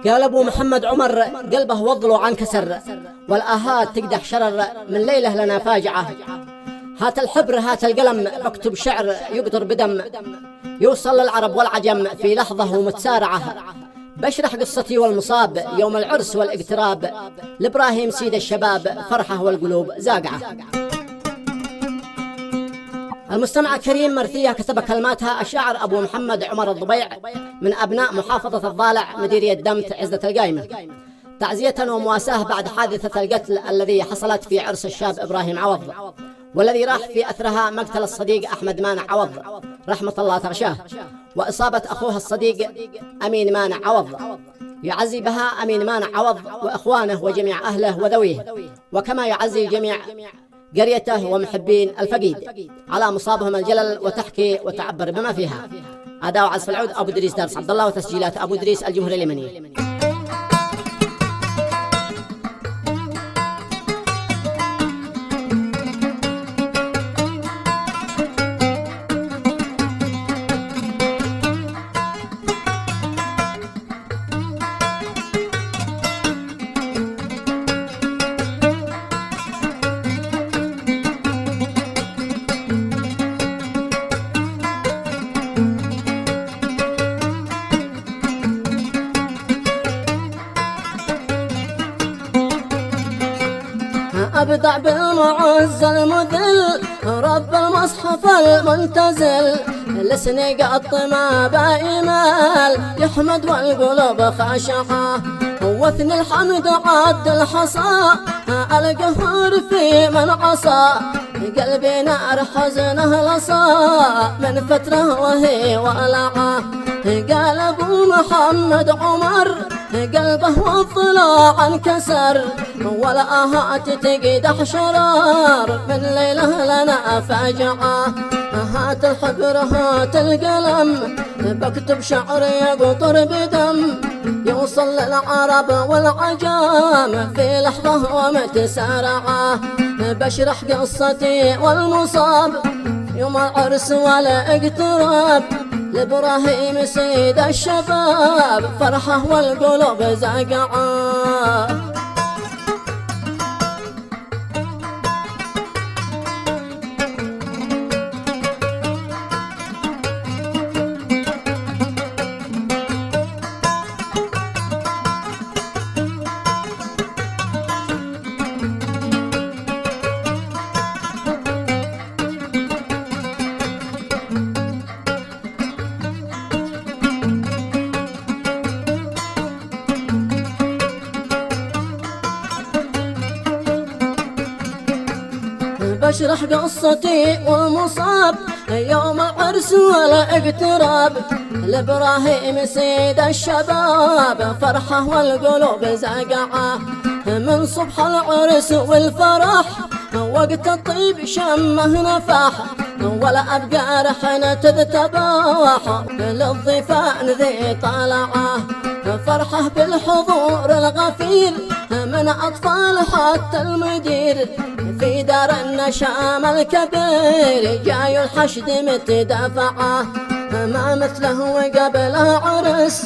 قال ابو محمد عمر قلبه وضلو عن كسر، والآهات تقدح شرر من ليلة لنا فاجعة. هات الحبر هات القلم بكتب شعر يقدر بدم، يوصل للعرب والعجم في لحظة ومتسارعة. بشرح قصتي والمصاب يوم العرس والاقتراب، لإبراهيم سيد الشباب فرحة والقلوب زاقعة. المستمع الكريم مرثية كتب كلماتها الشاعر أبو محمد عمر الضبيع من أبناء محافظة الضالع مديرية دمت عزة القايمة، تعزية ومواساة بعد حادثة القتل الذي حصلت في عرس الشاب إبراهيم عوض، والذي راح في أثرها مقتل الصديق أحمد مانع عوض رحمة الله ترشاه، وإصابة أخوها الصديق أمين مانع عوض. يعزي بها أمين مانع عوض وإخوانه وجميع أهله وذويه، وكما يعزي جميع قريته ومحبين الفقيد على مصابهم الجلل، وتحكي وتعبر بما فيها. أداء وعزف العود أبو إدريس دارس عبد الله، وتسجيلات أبو إدريس الجمهوري اليمني. أبدع بالمعز المذل رب المصحف المنتزل، لسني قط ما بايمال يحمد والقلوب خاشعة، وثني الحمد عد الحصى القهر في من عصى، قلبي نار حزنه لصى من فتره وهي ولعة. قال ابو محمد عمر قلبه والضلوع انكسر، والآهات تقدح شرار من ليله لنا فاجعة. هات الحبر هات القلم بكتب شعر يقطر بدم، يوصل للعرب والعجام في لحظة ومتسارعة. بشرح قصتي والمصاب يوم العرس والاقتراب، لإبراهيم سيد الشباب فرحة والقلوب زاقعة. بشرح قصتي والمصاب يوم العرس والاقتراب، لإبراهيم سيد الشباب فرحة والقلوب زاقعة. من صبح العرس والفرح وقت الطيب شمه نفاح، ولا أبقى رحنا تذتباح للضيفان ذي طالعة. فرحة بالحضور الغفير من أطفال حتى المدير، في دار النشام الكبير جاي الحشد متدافعة. ما مثله قبله عرس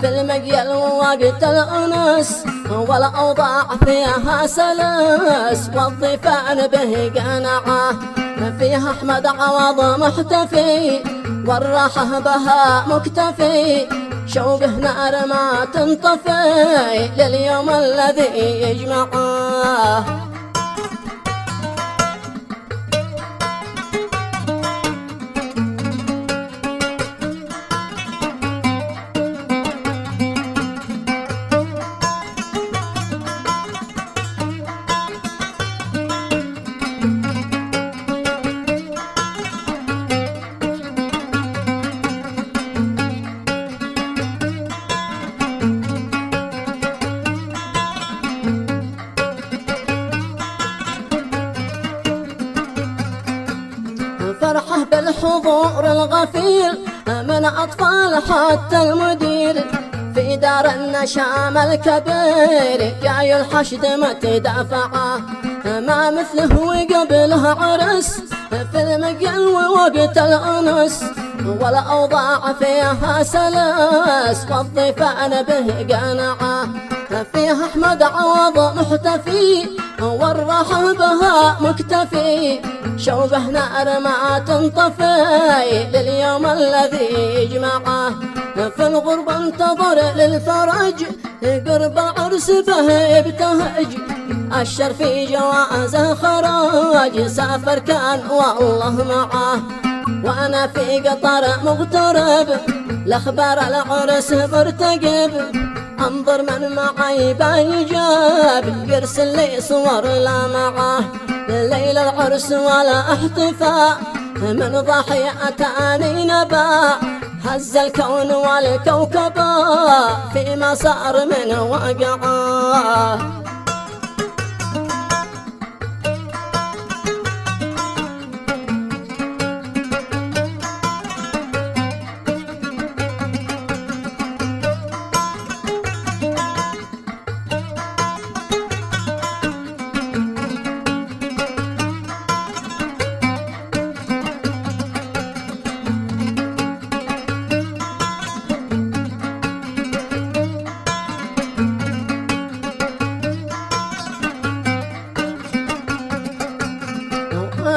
في المقيل ووقت الأنس، والأوضاع فيها سلس والضيفان به قناعة. فيها أحمد عوض محتفي والراحة بها مكتفي، شوقه نار ما تنطفي لليوم الذي يجمعه. فرحه بالحضور الغفير من أطفال حتى المدير، في دار النشام الكبير جاي الحشد متدافعة. ما مثله قبله عرس في المقل ووقت الأنس، والأوضاع فيها سلس، والضيفان به قنعة. فيها أحمد عوض محتفي، والراحة بها مكتفي، شوقه نار ما تنطفي لليوم الذي يجمعه. في الغربة انتظر للفرج، قرب العرس به يبتهج، الشر في جوازه خرج، سافر كان والله معه. وانا في قطر مغترب، لاخبار العرس برتقب، انظر من معي بيجاب، يرسل لي صور لا معه. ليل العرس ولا احتفاء، من ضحيتان نبا، هز الكون والكوكبا فيما صار من وقعه.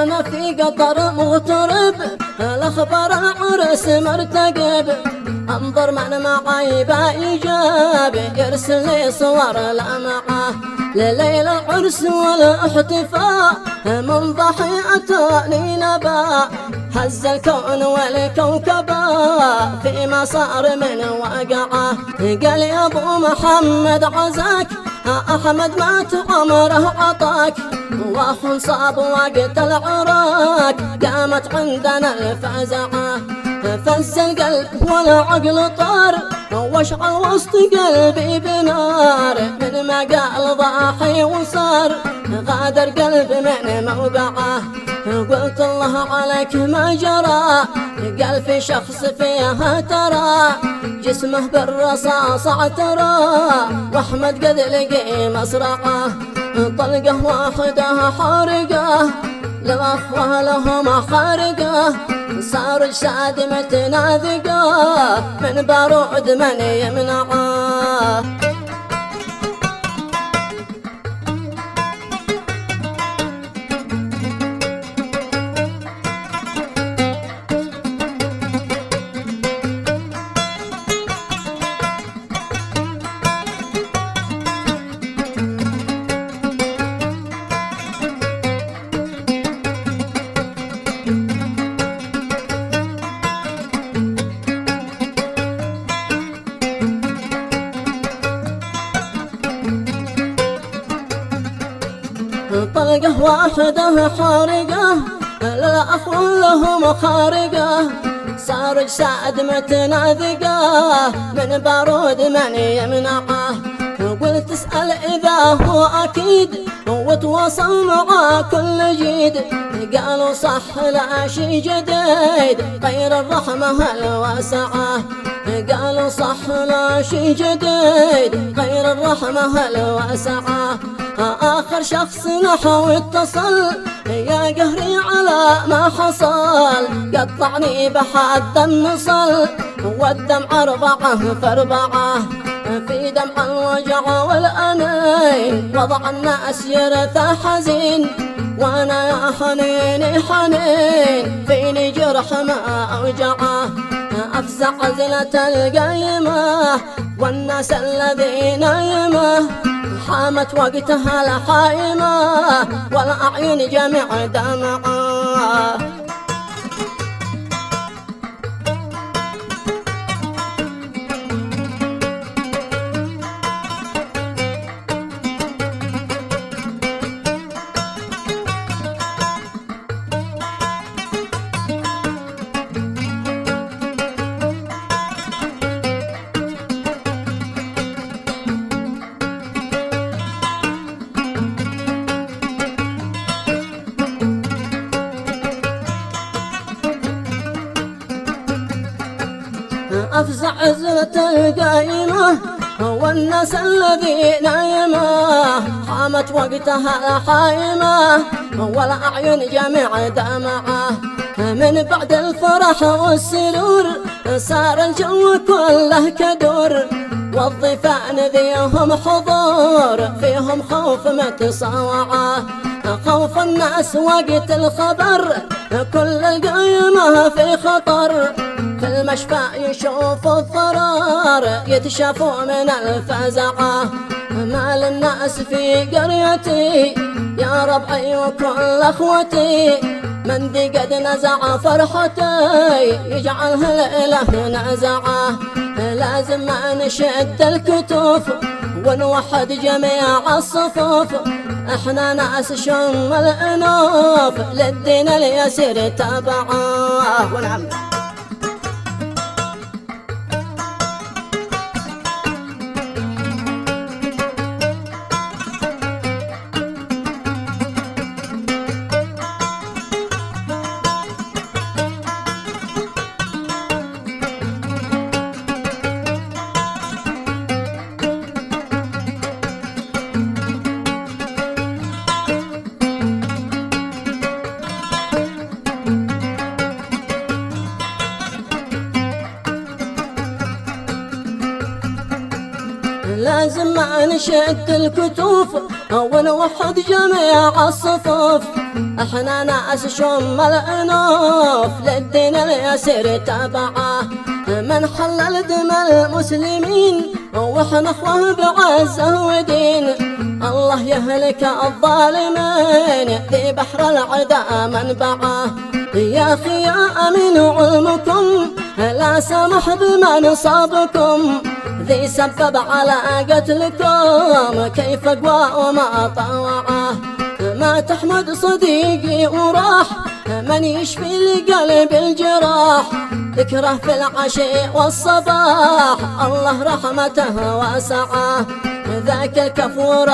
أنا في قطر مغترب، الأخبار العرس مرتقب، انظر من معي بإيجاب، يرسل لي صور لا معه. لليل العرس والاحتفاء، من ضحيتان نبا، هز الكون والكوكبا فيما صار من وقعه. قال يا ابو محمد عزاك، احمد مات عمره عطاك، واخ صاب وقت العراك، قامت عندنا الفزعه. فز القلب والعقل طار، واشعل وسط قلبي بنار، من ما قال ضاحي وصار، غادر قلب من موقعه. قلت الله عليك ما جرى، قال في شخص فيها ترى، جسمه بالرصاص اعترى، واحمد قد لقي مصرعه. طلقه واحده حارقه، للأخوة لهم خارقه، صار اجساد متناذقه، من بارود من يمنعه. طلقه واحده حارقه، للأخوة لهم خارقه، صار اجساد متناذقه، من بارود من يمنعه. قلت اسأل إذا هو أكيد، وتواصل مع كل جيد، قالوا صح لا شي جديد غير الرحمة الواسعة. قالوا صح لا شي جديد غير الرحمة الواسعة. آخر شخص نحو اتصل، يا قهري على ما حصل، قطعني بحد النصل، والدمع 4 في 4، في دمع الوجع والأنين، وضع الناس يرثى حزين، وانا يا حنيني حنين، فيني جرح ما أوجعه. أفزع عزلة القيمة، والناس الذين يمه، حامت وقتها الحائمة، والأعين جميع دمعة. أفزع عزلة القائمة، والناس الذين يمه، حامت وقتها الحائمة، والأعين جميع دمعة. من بعد الفرح والسرور صار الجو كله كدور، والضيفان ذيهم حضور فيهم خوف متصاوعة. خوف الناس وقت الخبر كل القيمة في خطر، في المشفى يشوفوا الضرر يتشافوا من الفزعة. ما للناس في قريتي يا ربعي وكل اخوتي، من ذي قد نزع فرحتي يجعلها الإله نزعه. لازم ما نشد الكتوف ونوحد جميع الصفوف، احنا ناس شم الانوف للدين اليسير تبعه. ونعم لازم ما نشد الكتوف ونوحد جميع الصفوف، احنا ناس شم الانوف للدين اليسير تبعه. من حلل دماء المسلمين واحنا اخوه بعزه ودين، الله يهلك الظالمين في بحر العدا منبعه. يا اخي يا امين علمكم لا سمح بمن صابكم، ذي سبب على قتلكم كيف اقوى وما طوعه. ما تحمد صديقي وراح من يشفي لقلب الجراح، ذكره في العشي والصباح الله رحمته واسعه. ذاك الكفور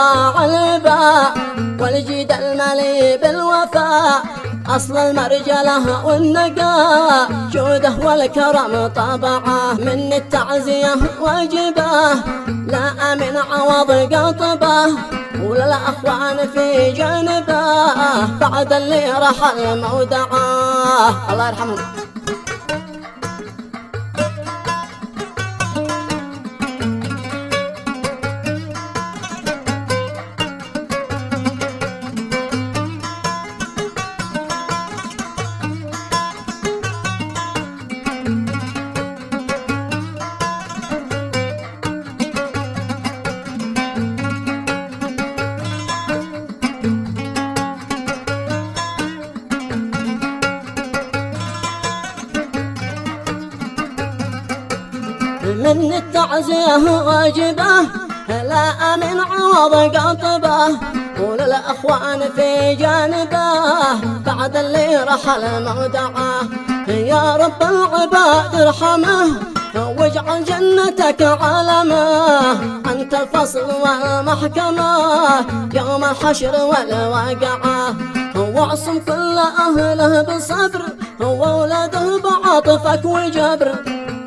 الباء والجيد الملي بالوفاء، أصل المرجلة والنقاء جوده والكرم طبعه. من التعزية واجبه لا من عوض قطبه، وللأخوان في جانبه بعد اللي رحل مودعه. الله يرحمهم. من التعزية واجبه لا من عوض قطبه، وللأخوان في جانبه بعد اللي رحل مودعه. يا رب العباد ارحمه واجعل جنتك علمه، أنت الفصل والمحكمة يوم الحشر والواقعة. واعصم كل أهله بصبر وأولاده بعطفك وجبر،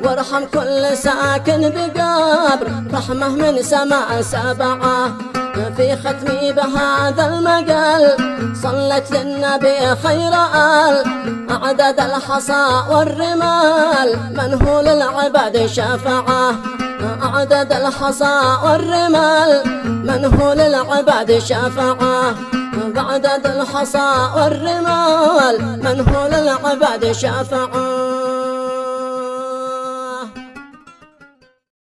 وارحم كل ساكن بقبر رحمة من سماء سبعة. في ختمي بهذا المقال صلت للنبي خير آل، أعداد الحصى والرمال من هو للعباد شفعة. أعداد الحصى والرمال من هو للعباد شفعة. بعدد الحصى والرمال من هو للعباد شفعة.